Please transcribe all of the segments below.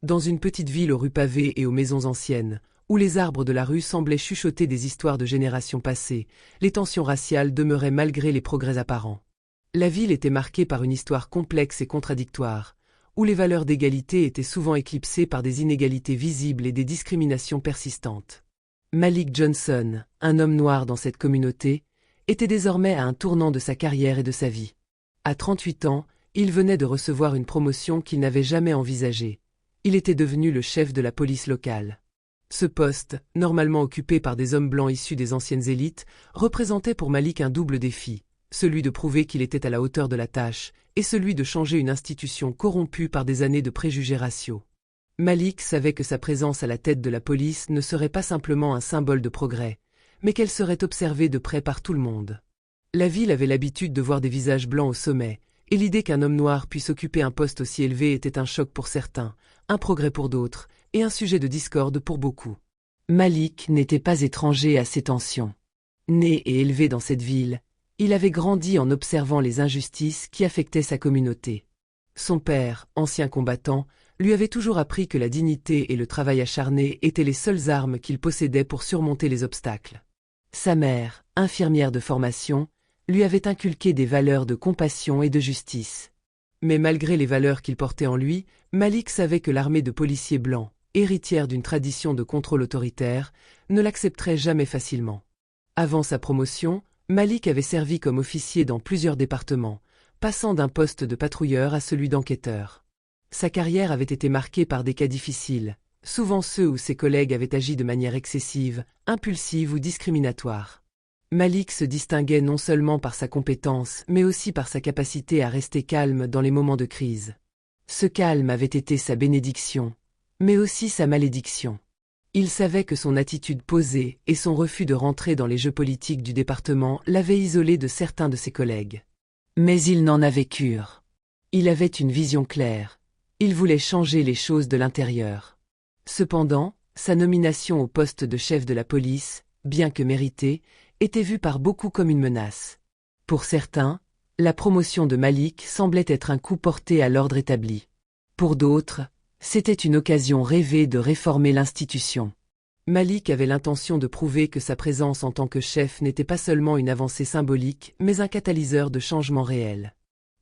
Dans une petite ville aux rues pavées et aux maisons anciennes, où les arbres de la rue semblaient chuchoter des histoires de générations passées, les tensions raciales demeuraient malgré les progrès apparents. La ville était marquée par une histoire complexe et contradictoire, où les valeurs d'égalité étaient souvent éclipsées par des inégalités visibles et des discriminations persistantes. Malik Johnson, un homme noir dans cette communauté, était désormais à un tournant de sa carrière et de sa vie. À 38 ans, il venait de recevoir une promotion qu'il n'avait jamais envisagée. Il était devenu le chef de la police locale. Ce poste, normalement occupé par des hommes blancs issus des anciennes élites, représentait pour Malik un double défi, celui de prouver qu'il était à la hauteur de la tâche, et celui de changer une institution corrompue par des années de préjugés raciaux. Malik savait que sa présence à la tête de la police ne serait pas simplement un symbole de progrès, mais qu'elle serait observée de près par tout le monde. La ville avait l'habitude de voir des visages blancs au sommet, et l'idée qu'un homme noir puisse occuper un poste aussi élevé était un choc pour certains, un progrès pour d'autres, et un sujet de discorde pour beaucoup. Malik n'était pas étranger à ces tensions. Né et élevé dans cette ville, il avait grandi en observant les injustices qui affectaient sa communauté. Son père, ancien combattant, lui avait toujours appris que la dignité et le travail acharné étaient les seules armes qu'il possédait pour surmonter les obstacles. Sa mère, infirmière de formation, lui avait inculqué des valeurs de compassion et de justice. Mais malgré les valeurs qu'il portait en lui, Malik savait que l'armée de policiers blancs, héritière d'une tradition de contrôle autoritaire, ne l'accepterait jamais facilement. Avant sa promotion, Malik avait servi comme officier dans plusieurs départements, passant d'un poste de patrouilleur à celui d'enquêteur. Sa carrière avait été marquée par des cas difficiles, souvent ceux où ses collègues avaient agi de manière excessive, impulsive ou discriminatoire. Malik se distinguait non seulement par sa compétence, mais aussi par sa capacité à rester calme dans les moments de crise. Ce calme avait été sa bénédiction, mais aussi sa malédiction. Il savait que son attitude posée et son refus de rentrer dans les jeux politiques du département l'avaient isolé de certains de ses collègues. Mais il n'en avait cure. Il avait une vision claire. Il voulait changer les choses de l'intérieur. Cependant, sa nomination au poste de chef de la police, bien que méritée, était vue par beaucoup comme une menace. Pour certains, la promotion de Malik semblait être un coup porté à l'ordre établi. Pour d'autres, c'était une occasion rêvée de réformer l'institution. Malik avait l'intention de prouver que sa présence en tant que chef n'était pas seulement une avancée symbolique, mais un catalyseur de changement réel.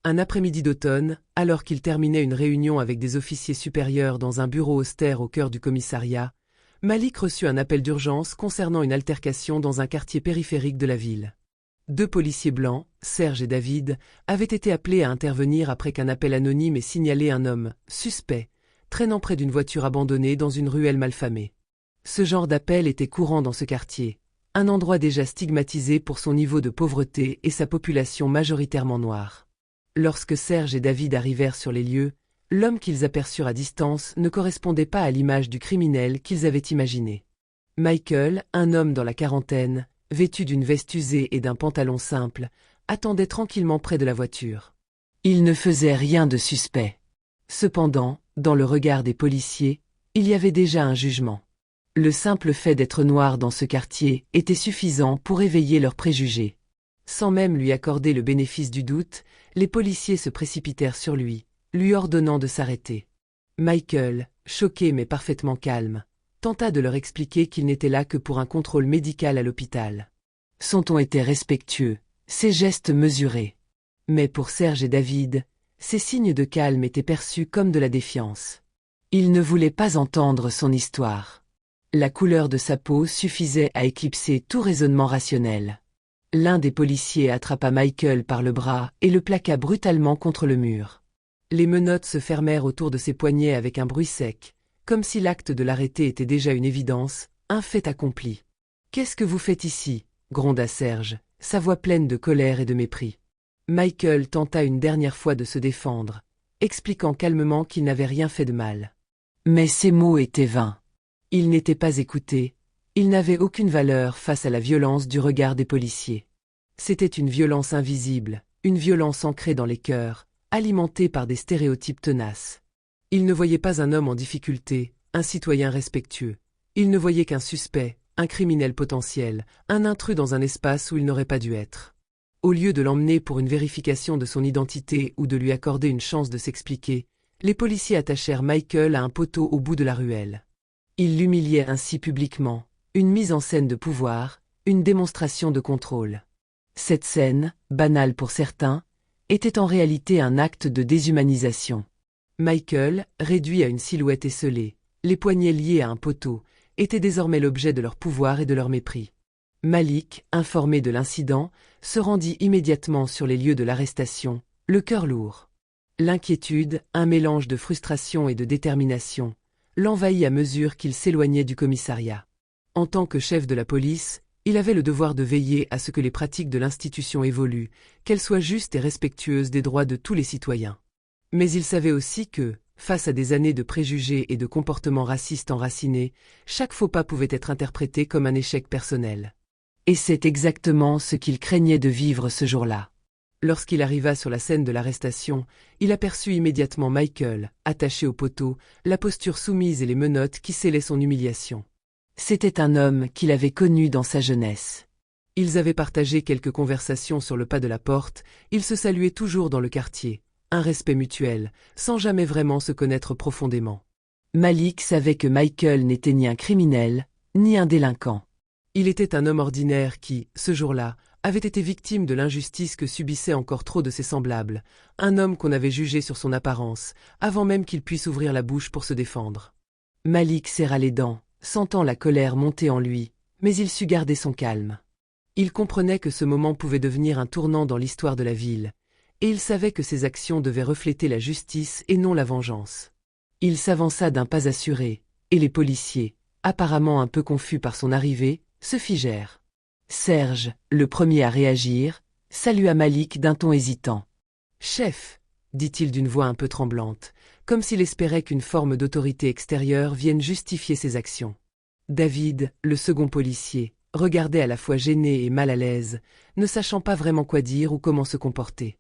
Un après-midi d'automne, alors qu'il terminait une réunion avec des officiers supérieurs dans un bureau austère au cœur du commissariat, Malik reçut un appel d'urgence concernant une altercation dans un quartier périphérique de la ville. 2 policiers blancs, Serge et David, avaient été appelés à intervenir après qu'un appel anonyme ait signalé un homme, suspect, traînant près d'une voiture abandonnée dans une ruelle malfamée. Ce genre d'appel était courant dans ce quartier, un endroit déjà stigmatisé pour son niveau de pauvreté et sa population majoritairement noire. Lorsque Serge et David arrivèrent sur les lieux, l'homme qu'ils aperçurent à distance ne correspondait pas à l'image du criminel qu'ils avaient imaginé. Michael, un homme dans la quarantaine, vêtu d'une veste usée et d'un pantalon simple, attendait tranquillement près de la voiture. Il ne faisait rien de suspect. Cependant, dans le regard des policiers, il y avait déjà un jugement. Le simple fait d'être noir dans ce quartier était suffisant pour éveiller leurs préjugés. Sans même lui accorder le bénéfice du doute, les policiers se précipitèrent sur lui, lui ordonnant de s'arrêter. Michael, choqué mais parfaitement calme, tenta de leur expliquer qu'il n'était là que pour un contrôle médical à l'hôpital. Son ton était respectueux, ses gestes mesurés. Mais pour Serge et David, ces signes de calme étaient perçus comme de la défiance. Ils ne voulaient pas entendre son histoire. La couleur de sa peau suffisait à éclipser tout raisonnement rationnel. L'un des policiers attrapa Michael par le bras et le plaqua brutalement contre le mur. Les menottes se fermèrent autour de ses poignets avec un bruit sec, comme si l'acte de l'arrêter était déjà une évidence, un fait accompli. « Qu'est-ce que vous faites ici » gronda Serge, sa voix pleine de colère et de mépris. Michael tenta une dernière fois de se défendre, expliquant calmement qu'il n'avait rien fait de mal. Mais ces mots étaient vains. Il n'était pas écouté, il n'avait aucune valeur face à la violence du regard des policiers. C'était une violence invisible, une violence ancrée dans les cœurs, alimentée par des stéréotypes tenaces. Il ne voyait pas un homme en difficulté, un citoyen respectueux. Il ne voyait qu'un suspect, un criminel potentiel, un intrus dans un espace où il n'aurait pas dû être. Au lieu de l'emmener pour une vérification de son identité ou de lui accorder une chance de s'expliquer, les policiers attachèrent Michael à un poteau au bout de la ruelle. Ils l'humiliaient ainsi publiquement, une mise en scène de pouvoir, une démonstration de contrôle. Cette scène, banale pour certains, était en réalité un acte de déshumanisation. Michael, réduit à une silhouette esselée, les poignets liés à un poteau, était désormais l'objet de leur pouvoir et de leur mépris. Malik, informé de l'incident, se rendit immédiatement sur les lieux de l'arrestation, le cœur lourd. L'inquiétude, un mélange de frustration et de détermination, l'envahit à mesure qu'il s'éloignait du commissariat. En tant que chef de la police, il avait le devoir de veiller à ce que les pratiques de l'institution évoluent, qu'elles soient justes et respectueuses des droits de tous les citoyens. Mais il savait aussi que, face à des années de préjugés et de comportements racistes enracinés, chaque faux pas pouvait être interprété comme un échec personnel. Et c'est exactement ce qu'il craignait de vivre ce jour-là. Lorsqu'il arriva sur la scène de l'arrestation, il aperçut immédiatement Michael, attaché au poteau, la posture soumise et les menottes qui scellaient son humiliation. C'était un homme qu'il avait connu dans sa jeunesse. Ils avaient partagé quelques conversations sur le pas de la porte, ils se saluaient toujours dans le quartier, un respect mutuel, sans jamais vraiment se connaître profondément. Malik savait que Michael n'était ni un criminel, ni un délinquant. Il était un homme ordinaire qui, ce jour-là, avait été victime de l'injustice que subissaient encore trop de ses semblables, un homme qu'on avait jugé sur son apparence, avant même qu'il puisse ouvrir la bouche pour se défendre. Malik serra les dents, sentant la colère monter en lui, mais il sut garder son calme. Il comprenait que ce moment pouvait devenir un tournant dans l'histoire de la ville, et il savait que ses actions devaient refléter la justice et non la vengeance. Il s'avança d'un pas assuré, et les policiers, apparemment un peu confus par son arrivée, se figèrent. Serge, le premier à réagir, salua Malik d'un ton hésitant. « Chef » dit-il d'une voix un peu tremblante, comme s'il espérait qu'une forme d'autorité extérieure vienne justifier ses actions. David, le second policier, regardait à la fois gêné et mal à l'aise, ne sachant pas vraiment quoi dire ou comment se comporter.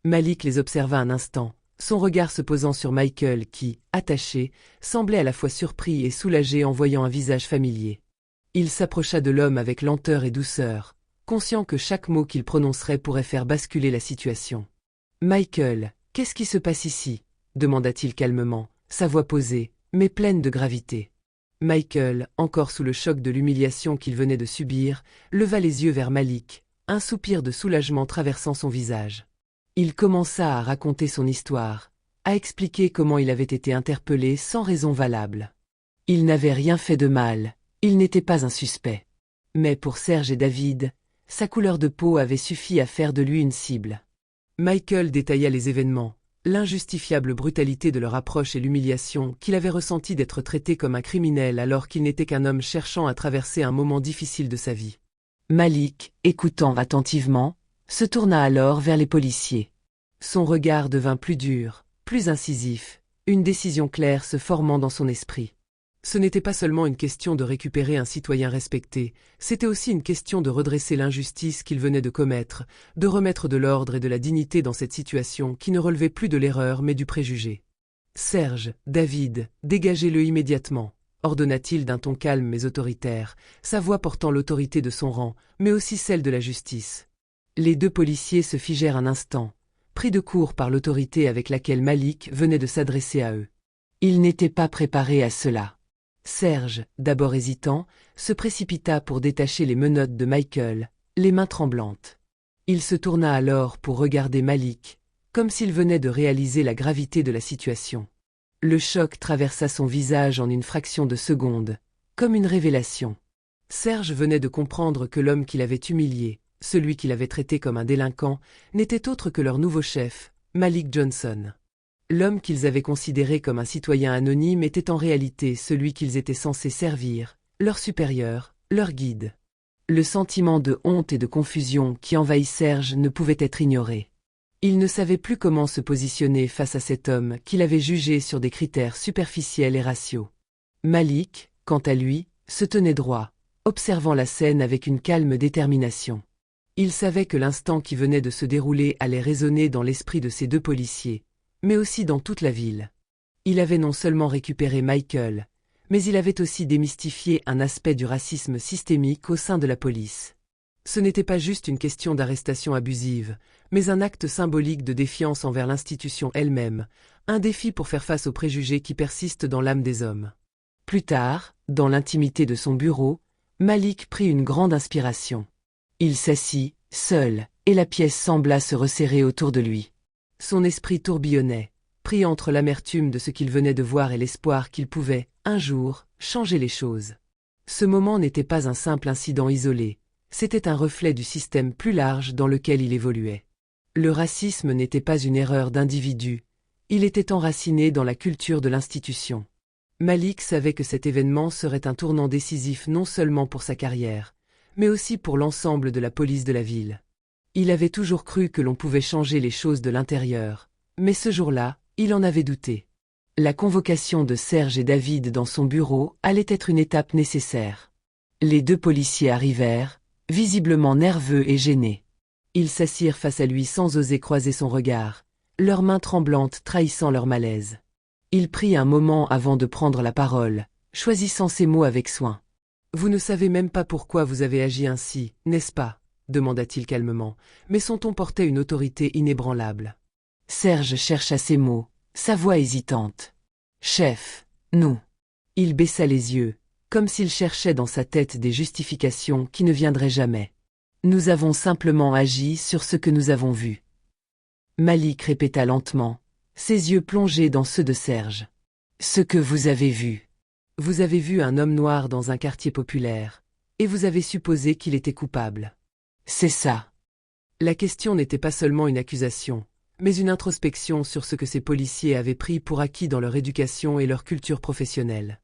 Malik les observa un instant, son regard se posant sur Michael qui, attaché, semblait à la fois surpris et soulagé en voyant un visage familier. Il s'approcha de l'homme avec lenteur et douceur, conscient que chaque mot qu'il prononcerait pourrait faire basculer la situation. « Michael, qu'est-ce qui se passe ici ?» demanda-t-il calmement, sa voix posée, mais pleine de gravité. Michael, encore sous le choc de l'humiliation qu'il venait de subir, leva les yeux vers Malik, un soupir de soulagement traversant son visage. Il commença à raconter son histoire, à expliquer comment il avait été interpellé sans raison valable. Il n'avait rien fait de mal, il n'était pas un suspect. Mais pour Serge et David, sa couleur de peau avait suffi à faire de lui une cible. Michael détailla les événements, l'injustifiable brutalité de leur approche et l'humiliation qu'il avait ressenti d'être traité comme un criminel alors qu'il n'était qu'un homme cherchant à traverser un moment difficile de sa vie. Malik, écoutant attentivement, se tourna alors vers les policiers. Son regard devint plus dur, plus incisif, une décision claire se formant dans son esprit. Ce n'était pas seulement une question de récupérer un citoyen respecté, c'était aussi une question de redresser l'injustice qu'il venait de commettre, de remettre de l'ordre et de la dignité dans cette situation qui ne relevait plus de l'erreur mais du préjugé. « Serge, David, dégagez-le immédiatement », ordonna-t-il d'un ton calme mais autoritaire, sa voix portant l'autorité de son rang, mais aussi celle de la justice. Les deux policiers se figèrent un instant, pris de court par l'autorité avec laquelle Malik venait de s'adresser à eux. Ils n'étaient pas préparés à cela. Serge, d'abord hésitant, se précipita pour détacher les menottes de Michael, les mains tremblantes. Il se tourna alors pour regarder Malik, comme s'il venait de réaliser la gravité de la situation. Le choc traversa son visage en une fraction de seconde, comme une révélation. Serge venait de comprendre que l'homme qu'il avait humilié, celui qu'il avait traité comme un délinquant, n'était autre que leur nouveau chef, Malik Johnson. L'homme qu'ils avaient considéré comme un citoyen anonyme était en réalité celui qu'ils étaient censés servir, leur supérieur, leur guide. Le sentiment de honte et de confusion qui envahit Serge ne pouvait être ignoré. Il ne savait plus comment se positionner face à cet homme qu'il avait jugé sur des critères superficiels et raciaux. Malik, quant à lui, se tenait droit, observant la scène avec une calme détermination. Il savait que l'instant qui venait de se dérouler allait résonner dans l'esprit de ces deux policiers, mais aussi dans toute la ville. Il avait non seulement récupéré Michael, mais il avait aussi démystifié un aspect du racisme systémique au sein de la police. Ce n'était pas juste une question d'arrestation abusive, mais un acte symbolique de défiance envers l'institution elle-même, un défi pour faire face aux préjugés qui persistent dans l'âme des hommes. Plus tard, dans l'intimité de son bureau, Malik prit une grande inspiration. Il s'assit, seul, et la pièce sembla se resserrer autour de lui. Son esprit tourbillonnait, pris entre l'amertume de ce qu'il venait de voir et l'espoir qu'il pouvait, un jour, changer les choses. Ce moment n'était pas un simple incident isolé, c'était un reflet du système plus large dans lequel il évoluait. Le racisme n'était pas une erreur d'individu, il était enraciné dans la culture de l'institution. Malik savait que cet événement serait un tournant décisif non seulement pour sa carrière, mais aussi pour l'ensemble de la police de la ville. Il avait toujours cru que l'on pouvait changer les choses de l'intérieur, mais ce jour-là, il en avait douté. La convocation de Serge et David dans son bureau allait être une étape nécessaire. Les deux policiers arrivèrent, visiblement nerveux et gênés. Ils s'assirent face à lui sans oser croiser son regard, leurs mains tremblantes trahissant leur malaise. Il prit un moment avant de prendre la parole, choisissant ses mots avec soin. « Vous ne savez même pas pourquoi vous avez agi ainsi, n'est-ce pas ?» demanda-t-il calmement, mais son ton portait une autorité inébranlable. Serge chercha ses mots, sa voix hésitante. « Chef, nous. » Il baissa les yeux, comme s'il cherchait dans sa tête des justifications qui ne viendraient jamais. « Nous avons simplement agi sur ce que nous avons vu. » Malik répéta lentement, ses yeux plongés dans ceux de Serge. « Ce que vous avez vu. Vous avez vu un homme noir dans un quartier populaire, et vous avez supposé qu'il était coupable. C'est ça. » La question n'était pas seulement une accusation, mais une introspection sur ce que ces policiers avaient pris pour acquis dans leur éducation et leur culture professionnelle.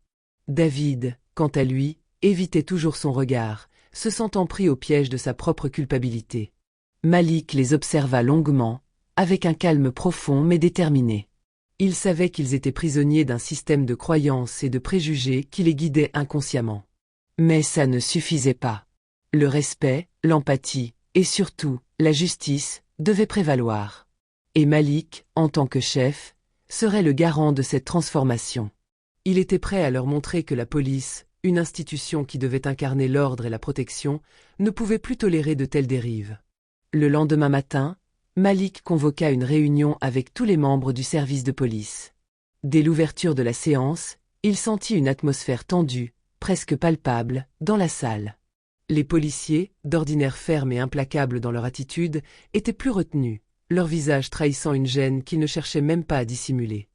David, quant à lui, évitait toujours son regard, se sentant pris au piège de sa propre culpabilité. Malik les observa longuement, avec un calme profond mais déterminé. Il savait qu'ils étaient prisonniers d'un système de croyances et de préjugés qui les guidait inconsciemment. Mais ça ne suffisait pas. Le respect, l'empathie, et surtout, la justice, devaient prévaloir. Et Malik, en tant que chef, serait le garant de cette transformation. Il était prêt à leur montrer que la police, une institution qui devait incarner l'ordre et la protection, ne pouvait plus tolérer de telles dérives. Le lendemain matin, Malik convoqua une réunion avec tous les membres du service de police. Dès l'ouverture de la séance, il sentit une atmosphère tendue, presque palpable, dans la salle. Les policiers, d'ordinaire fermes et implacables dans leur attitude, étaient plus retenus, leur visage trahissant une gêne qu'ils ne cherchaient même pas à dissimuler.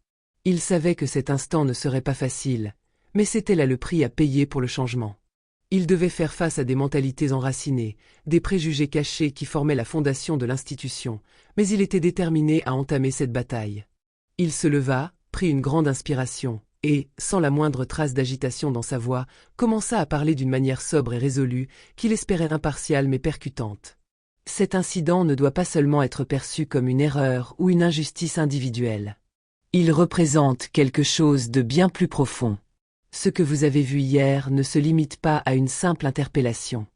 Ils savaient que cet instant ne serait pas facile, mais c'était là le prix à payer pour le changement. Ils devaient faire face à des mentalités enracinées, des préjugés cachés qui formaient la fondation de l'institution, mais il était déterminé à entamer cette bataille. Il se leva, prit une grande inspiration, et, sans la moindre trace d'agitation dans sa voix, commença à parler d'une manière sobre et résolue, qu'il espérait impartiale mais percutante. Cet incident ne doit pas seulement être perçu comme une erreur ou une injustice individuelle. Il représente quelque chose de bien plus profond. Ce que vous avez vu hier ne se limite pas à une simple interpellation.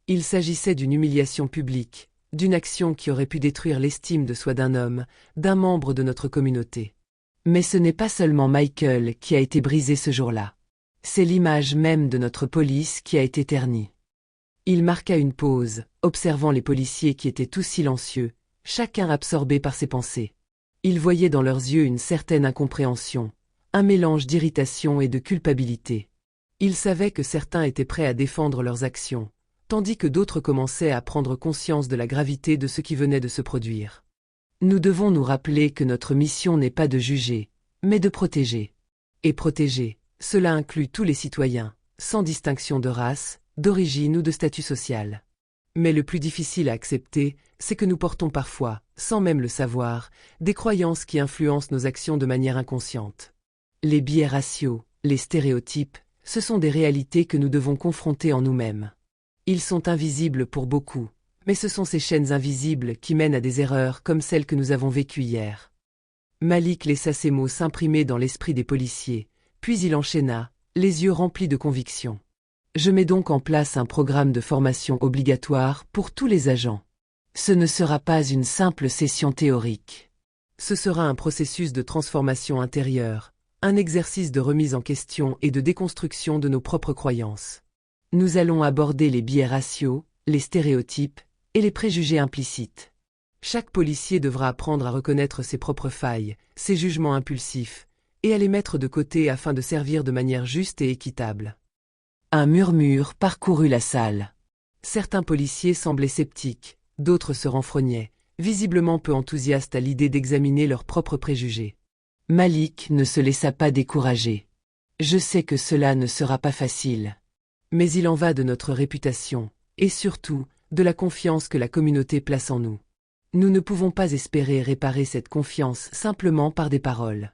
Il s'agissait d'une humiliation publique, d'une action qui aurait pu détruire l'estime de soi d'un homme, d'un membre de notre communauté. Mais ce n'est pas seulement Michael qui a été brisé ce jour-là. C'est l'image même de notre police qui a été ternie. Il marqua une pause, observant les policiers qui étaient tous silencieux, chacun absorbé par ses pensées. Il voyait dans leurs yeux une certaine incompréhension, un mélange d'irritation et de culpabilité. Il savait que certains étaient prêts à défendre leurs actions, tandis que d'autres commençaient à prendre conscience de la gravité de ce qui venait de se produire. Nous devons nous rappeler que notre mission n'est pas de juger, mais de protéger. Et protéger, cela inclut tous les citoyens, sans distinction de race, d'origine ou de statut social. Mais le plus difficile à accepter, c'est que nous portons parfois, sans même le savoir, des croyances qui influencent nos actions de manière inconsciente. Les biais raciaux, les stéréotypes, ce sont des réalités que nous devons confronter en nous-mêmes. Ils sont invisibles pour beaucoup, mais ce sont ces chaînes invisibles qui mènent à des erreurs comme celles que nous avons vécues hier. Malik laissa ces mots s'imprimer dans l'esprit des policiers, puis il enchaîna, les yeux remplis de conviction. Je mets donc en place un programme de formation obligatoire pour tous les agents. Ce ne sera pas une simple session théorique. Ce sera un processus de transformation intérieure, un exercice de remise en question et de déconstruction de nos propres croyances. Nous allons aborder les biais raciaux, les stéréotypes et les préjugés implicites. Chaque policier devra apprendre à reconnaître ses propres failles, ses jugements impulsifs, et à les mettre de côté afin de servir de manière juste et équitable. Un murmure parcourut la salle. Certains policiers semblaient sceptiques, d'autres se renfrognaient, visiblement peu enthousiastes à l'idée d'examiner leurs propres préjugés. Malik ne se laissa pas décourager. « Je sais que cela ne sera pas facile. Mais il en va de notre réputation, et surtout, de la confiance que la communauté place en nous. Nous ne pouvons pas espérer réparer cette confiance simplement par des paroles.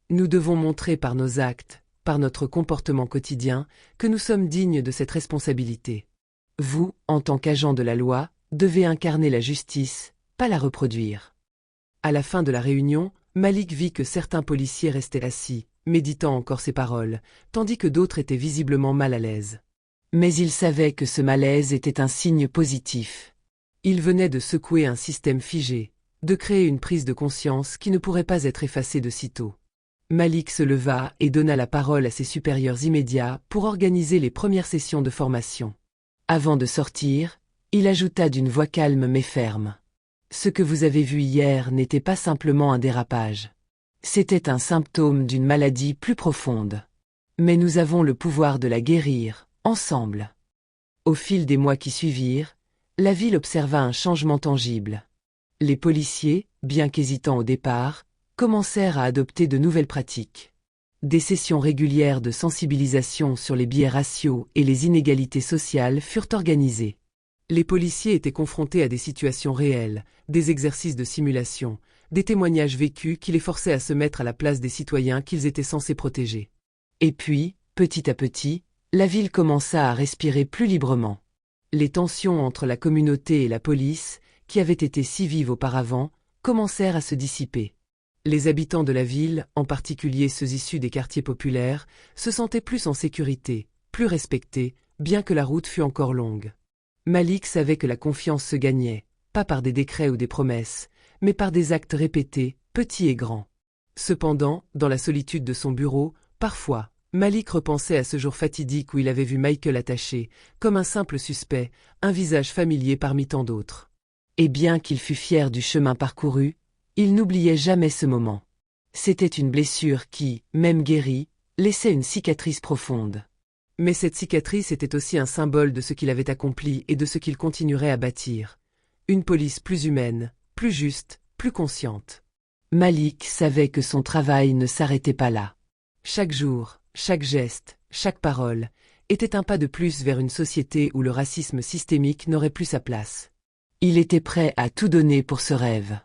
Nous devons montrer par nos actes, par notre comportement quotidien, que nous sommes dignes de cette responsabilité. Vous, en tant qu'agent de la loi, devez incarner la justice, pas la reproduire. » À la fin de la réunion, Malik vit que certains policiers restaient assis, méditant encore ces paroles, tandis que d'autres étaient visiblement mal à l'aise. Mais il savait que ce malaise était un signe positif. Il venait de secouer un système figé, de créer une prise de conscience qui ne pourrait pas être effacée de sitôt. Malik se leva et donna la parole à ses supérieurs immédiats pour organiser les premières sessions de formation. Avant de sortir, il ajouta d'une voix calme mais ferme. « Ce que vous avez vu hier n'était pas simplement un dérapage. C'était un symptôme d'une maladie plus profonde. Mais nous avons le pouvoir de la guérir, ensemble. » Au fil des mois qui suivirent, la ville observa un changement tangible. Les policiers, bien qu'hésitants au départ, commencèrent à adopter de nouvelles pratiques. Des sessions régulières de sensibilisation sur les biais raciaux et les inégalités sociales furent organisées. Les policiers étaient confrontés à des situations réelles, des exercices de simulation, des témoignages vécus qui les forçaient à se mettre à la place des citoyens qu'ils étaient censés protéger. Et puis, petit à petit, la ville commença à respirer plus librement. Les tensions entre la communauté et la police, qui avaient été si vives auparavant, commencèrent à se dissiper. Les habitants de la ville, en particulier ceux issus des quartiers populaires, se sentaient plus en sécurité, plus respectés, bien que la route fût encore longue. Malik savait que la confiance se gagnait, pas par des décrets ou des promesses, mais par des actes répétés, petits et grands. Cependant, dans la solitude de son bureau, parfois, Malik repensait à ce jour fatidique où il avait vu Michael attaché, comme un simple suspect, un visage familier parmi tant d'autres. Et bien qu'il fût fier du chemin parcouru, il n'oubliait jamais ce moment. C'était une blessure qui, même guérie, laissait une cicatrice profonde. Mais cette cicatrice était aussi un symbole de ce qu'il avait accompli et de ce qu'il continuerait à bâtir. Une police plus humaine, plus juste, plus consciente. Malik savait que son travail ne s'arrêtait pas là. Chaque jour, chaque geste, chaque parole, était un pas de plus vers une société où le racisme systémique n'aurait plus sa place. Il était prêt à tout donner pour ce rêve.